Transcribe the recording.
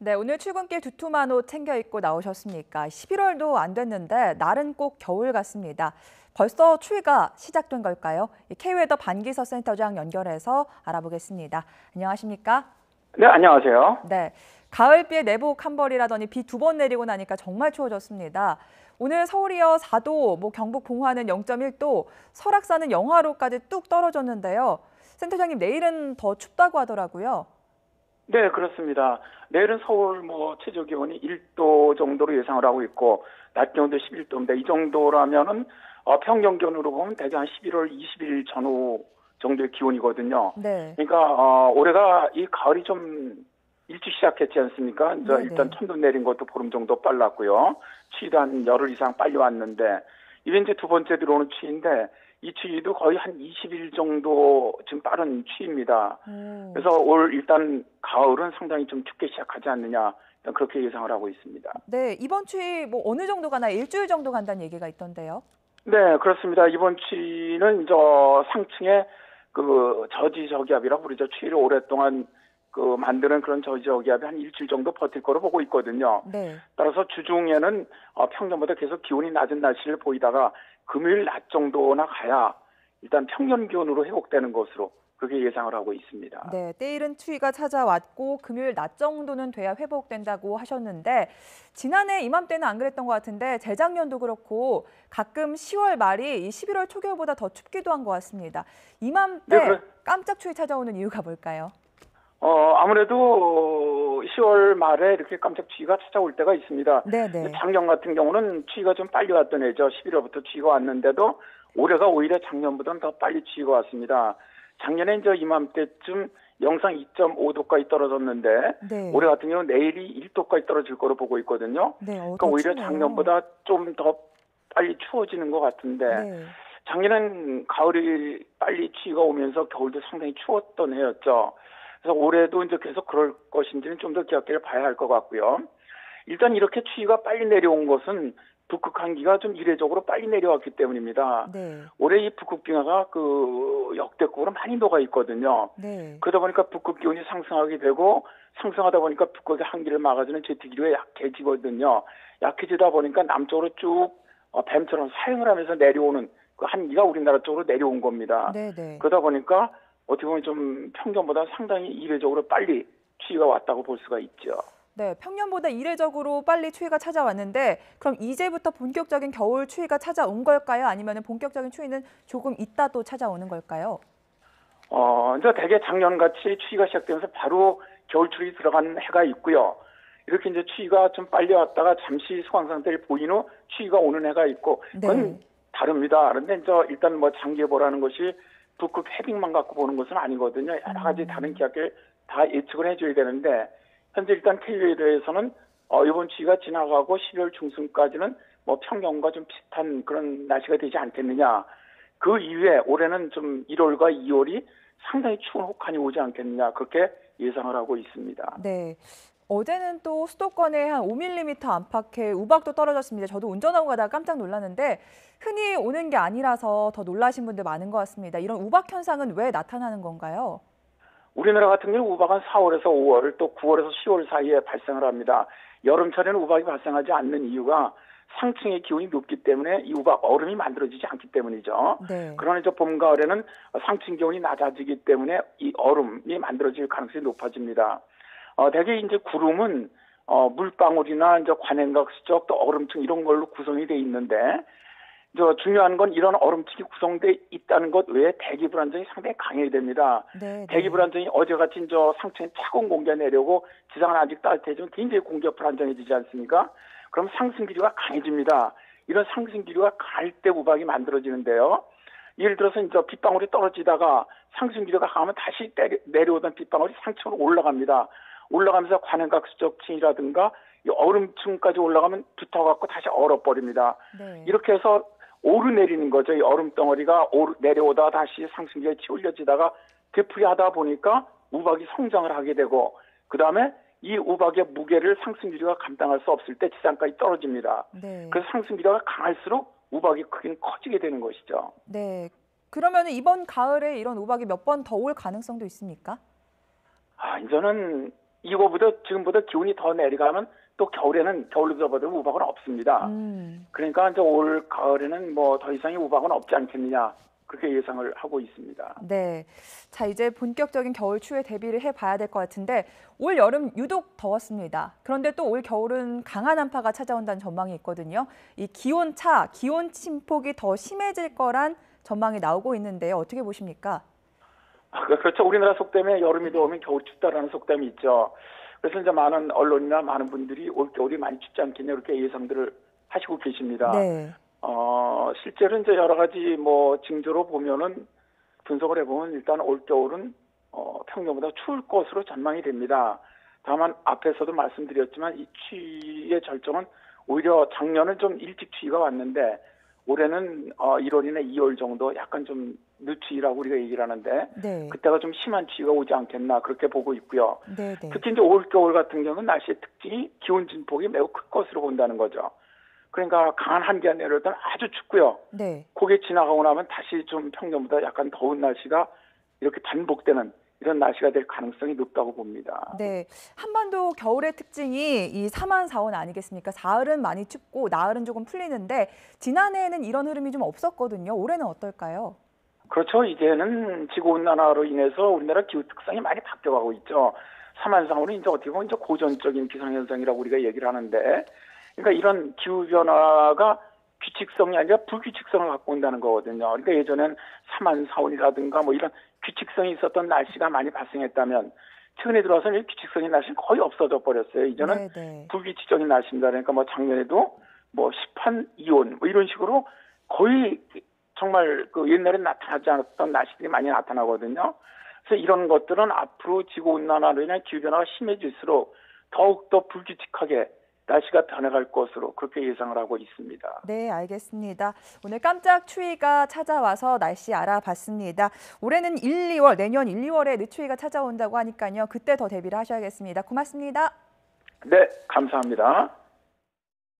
네, 오늘 출근길 두툼한 옷 챙겨 입고 나오셨습니까? 11월도 안 됐는데 날은 꼭 겨울 같습니다. 벌써 추위가 시작된 걸까요? K웨더 반기서 센터장 연결해서 알아보겠습니다. 안녕하십니까? 네, 안녕하세요. 네, 가을비에 내복 한 벌이라더니 비 두 번 내리고 나니까 정말 추워졌습니다. 오늘 서울이요 4도, 경북 봉화는 0.1도, 설악산은 영하로까지 뚝 떨어졌는데요. 센터장님, 내일은 더 춥다고 하더라고요. 네, 그렇습니다. 내일은 서울 최저 기온이 1도 정도로 예상을 하고 있고 낮 기온도 11도입니다. 이 정도라면은 평년 기온으로 보면 대개 한 11월 20일 전후 정도의 기온이거든요. 네. 그러니까 올해가 이 가을이 좀 일찍 시작했지 않습니까? 이제 네네. 일단 천도 내린 것도 보름 정도 빨랐고요. 추위도 한 열흘 이상 빨리 왔는데 이게 이제 두 번째 들어오는 추위인데 이 추위도 거의 한 20일 정도 지금 빠른 추위입니다. 그래서 올 일단 가을은 상당히 좀 춥게 시작하지 않느냐 그렇게 예상을 하고 있습니다. 네, 이번 추위 어느 정도 가나 일주일 정도 간다는 얘기가 있던데요. 네, 그렇습니다. 이번 추위는 상층의 그 저지저기압이라고 그러죠. 추위를 오랫동안 만드는 그런 저지저기압이 한 일주일 정도 버틸 거로 보고 있거든요. 네. 따라서 주중에는 평년보다 계속 기온이 낮은 날씨를 보이다가 금요일 낮 정도나 가야 일단 평년 기온으로 회복되는 것으로 그렇게 예상을 하고 있습니다. 네, 때이른 추위가 찾아왔고 금요일 낮 정도는 돼야 회복된다고 하셨는데 지난해 이맘때는 안 그랬던 것 같은데 재작년도 그렇고 가끔 10월 말이 이 11월 초겨울보다 더 춥기도 한 것 같습니다. 이맘때 네, 깜짝 추위 찾아오는 이유가 뭘까요? 아무래도 10월 말에 이렇게 깜짝 추위가 찾아올 때가 있습니다. 네네. 작년 같은 경우는 추위가 좀 빨리 왔던 해죠. 11월부터 추위가 왔는데도 올해가 오히려 작년보다는 더 빨리 추위가 왔습니다. 작년에 이제 이맘때쯤 영상 2.5도까지 떨어졌는데 네. 올해 같은 경우는 내일이 1도까지 떨어질 거로 보고 있거든요. 네, 그러니까 오히려 춥네요. 작년보다 좀 더 빨리 추워지는 것 같은데 네. 작년엔 가을이 빨리 추위가 오면서 겨울도 상당히 추웠던 해였죠. 그래서 올해도 이제 계속 그럴 것인지는 좀 더 기약기를 봐야 할 것 같고요. 일단 이렇게 추위가 빨리 내려온 것은 북극 한기가 좀 이례적으로 빨리 내려왔기 때문입니다. 네. 올해 이 북극 빙하가 역대급으로 많이 녹아 있거든요. 네. 그러다 보니까 북극 기온이 상승하게 되고 상승하다 보니까 북극의 한기를 막아주는 제트기류가 약해지거든요. 약해지다 보니까 남쪽으로 쭉 뱀처럼 사행을 하면서 내려오는 그 한기가 우리나라 쪽으로 내려온 겁니다. 네네. 그러다 보니까 어떻게 보면 좀 평년보다 상당히 이례적으로 빨리 추위가 왔다고 볼 수가 있죠. 네, 평년보다 이례적으로 빨리 추위가 찾아왔는데 그럼 이제부터 본격적인 겨울 추위가 찾아온 걸까요? 아니면 본격적인 추위는 조금 있다 또 찾아오는 걸까요? 이제 대개 작년같이 추위가 시작되면서 바로 겨울추위 들어간 해가 있고요. 이렇게 이제 추위가 좀 빨리 왔다가 잠시 소강 상태를 보인 후 추위가 오는 해가 있고 그건 네. 다릅니다. 그런데 이제 일단 장기에 보라는 것이 북극 해빙만 갖고 보는 것은 아니거든요. 여러 가지 다른 기압을 다 예측을 해줘야 되는데 현재 일단 K웨더에서는 이번 추위가 지나가고 12월 중순까지는 평년과 좀 비슷한 그런 날씨가 되지 않겠느냐. 그 이후에 올해는 좀 1월과 2월이 상당히 추운 혹한이 오지 않겠느냐. 그렇게 예상을 하고 있습니다. 네. 어제는 또 수도권에 한 5mm 안팎의 우박도 떨어졌습니다. 저도 운전하고 가다가 깜짝 놀랐는데 흔히 오는 게 아니라서 더 놀라신 분들 많은 것 같습니다. 이런 우박 현상은 왜 나타나는 건가요? 우리나라 같은 경우는 우박은 4월에서 5월 또 9월에서 10월 사이에 발생을 합니다. 여름철에는 우박이 발생하지 않는 이유가 상층의 기온이 높기 때문에 이 우박 얼음이 만들어지지 않기 때문이죠. 네. 그러나 이제 봄, 가을에는 상층 기온이 낮아지기 때문에 이 얼음이 만들어질 가능성이 높아집니다. 대개 이제 구름은 물방울이나 이제 관행각 수적 또 얼음층 이런 걸로 구성이 돼 있는데 중요한 건 이런 얼음층이 구성돼 있다는 것 외에 대기 불안정이 상당히 강해야 됩니다. 네. 대기 불안정이 어제같이 상층에 차가운 공기가 내려오고 지상은 아직 따뜻해지면 굉장히 공기가 불안정해지지 않습니까? 그럼 상승 기류가 강해집니다. 이런 상승 기류가 강할 때 우박이 만들어지는데요. 예를 들어서 이제 빗방울이 떨어지다가 상승 기류가 강하면 다시 내려오던 빗방울이 상층으로 올라갑니다. 올라가면서 관행각 수적층이라든가 이 얼음층까지 올라가면 붙어갖고 다시 얼어버립니다. 네. 이렇게 해서 오르내리는 거죠. 이 얼음 덩어리가 내려오다가 다시 상승기에 치올려지다가 되풀이하다 보니까 우박이 성장을 하게 되고 그다음에 이 우박의 무게를 상승기류가 감당할 수 없을 때 지상까지 떨어집니다. 네. 그래서 상승기류가 강할수록 우박의 크기는 커지게 되는 것이죠. 네. 그러면 이번 가을에 이런 우박이 몇 번 더 올 가능성도 있습니까? 이제는 이거보다 지금보다 기온이 더 내려가면 또 겨울에는 겨울로 접어도 우박은 없습니다. 그러니까 이제 올 가을에는 뭐 더 이상의 우박은 없지 않겠느냐 그렇게 예상을 하고 있습니다. 네. 자, 이제 본격적인 겨울 추위에 대비를 해봐야 될 것 같은데 올 여름 유독 더웠습니다. 그런데 또 올 겨울은 강한 한파가 찾아온다는 전망이 있거든요. 이 기온 차, 기온 침폭이 더 심해질 거란 전망이 나오고 있는데요. 어떻게 보십니까? 그렇죠. 우리나라 속담에 여름이 더우면 겨울이 춥다라는 속담이 있죠. 그래서 이제 많은 언론이나 많은 분들이 올 겨울이 많이 춥지 않겠냐 이렇게 예상들을 하시고 계십니다. 네. 실제로 이제 여러 가지 뭐 징조로 보면은 분석을 해보면 일단 올 겨울은 평년보다 추울 것으로 전망이 됩니다. 다만 앞에서도 말씀드렸지만 이 추위의 절정은 오히려 작년은 좀 일찍 추위가 왔는데 올해는 1월이나 2월 정도 약간 좀 늦추위라고 우리가 얘기를 하는데 네. 그때가 좀 심한 추위가 오지 않겠나 그렇게 보고 있고요. 네, 네. 특히 이제 올 겨울 같은 경우는 날씨의 특징이 기온 진폭이 매우 클 것으로 본다는 거죠. 그러니까 강한 한기가 내려오면 아주 춥고요. 네. 그게 지나가고 나면 다시 좀 평년보다 약간 더운 날씨가 이렇게 반복되는 이런 날씨가 될 가능성이 높다고 봅니다. 네, 한반도 겨울의 특징이 이 사만사온 아니겠습니까? 사흘은 많이 춥고 나흘은 조금 풀리는데 지난해에는 이런 흐름이 좀 없었거든요. 올해는 어떨까요? 그렇죠. 이제는 지구온난화로 인해서 우리나라 기후 특성이 많이 바뀌어가고 있죠. 사만사온은 이제 어떻게 보면 이제 고전적인 기상현상이라고 우리가 얘기를 하는데, 그러니까 이런 기후 변화가 규칙성이 아니라 불규칙성을 갖고 온다는 거거든요. 그러니까 예전엔 사만사온이라든가 뭐 이런 규칙성이 있었던 날씨가 많이 발생했다면 최근에 들어서는 규칙성인 날씨는 거의 없어져 버렸어요. 이제는 네. 불규칙적인 날씨입니다. 그러니까 뭐 작년에도 뭐 시판 이온 뭐 이런 식으로 거의 정말 그 옛날에 나타나지 않았던 날씨들이 많이 나타나거든요. 그래서 이런 것들은 앞으로 지구온난화로 인한 기후변화가 심해질수록 더욱더 불규칙하게 날씨가 변해갈 것으로 그렇게 예상을 하고 있습니다. 네, 알겠습니다. 오늘 깜짝 추위가 찾아와서 날씨 알아봤습니다. 올해는 1, 2월, 내년 1, 2월에 늦추위가 찾아온다고 하니까요. 그때 더 대비를 하셔야겠습니다. 고맙습니다. 네, 감사합니다.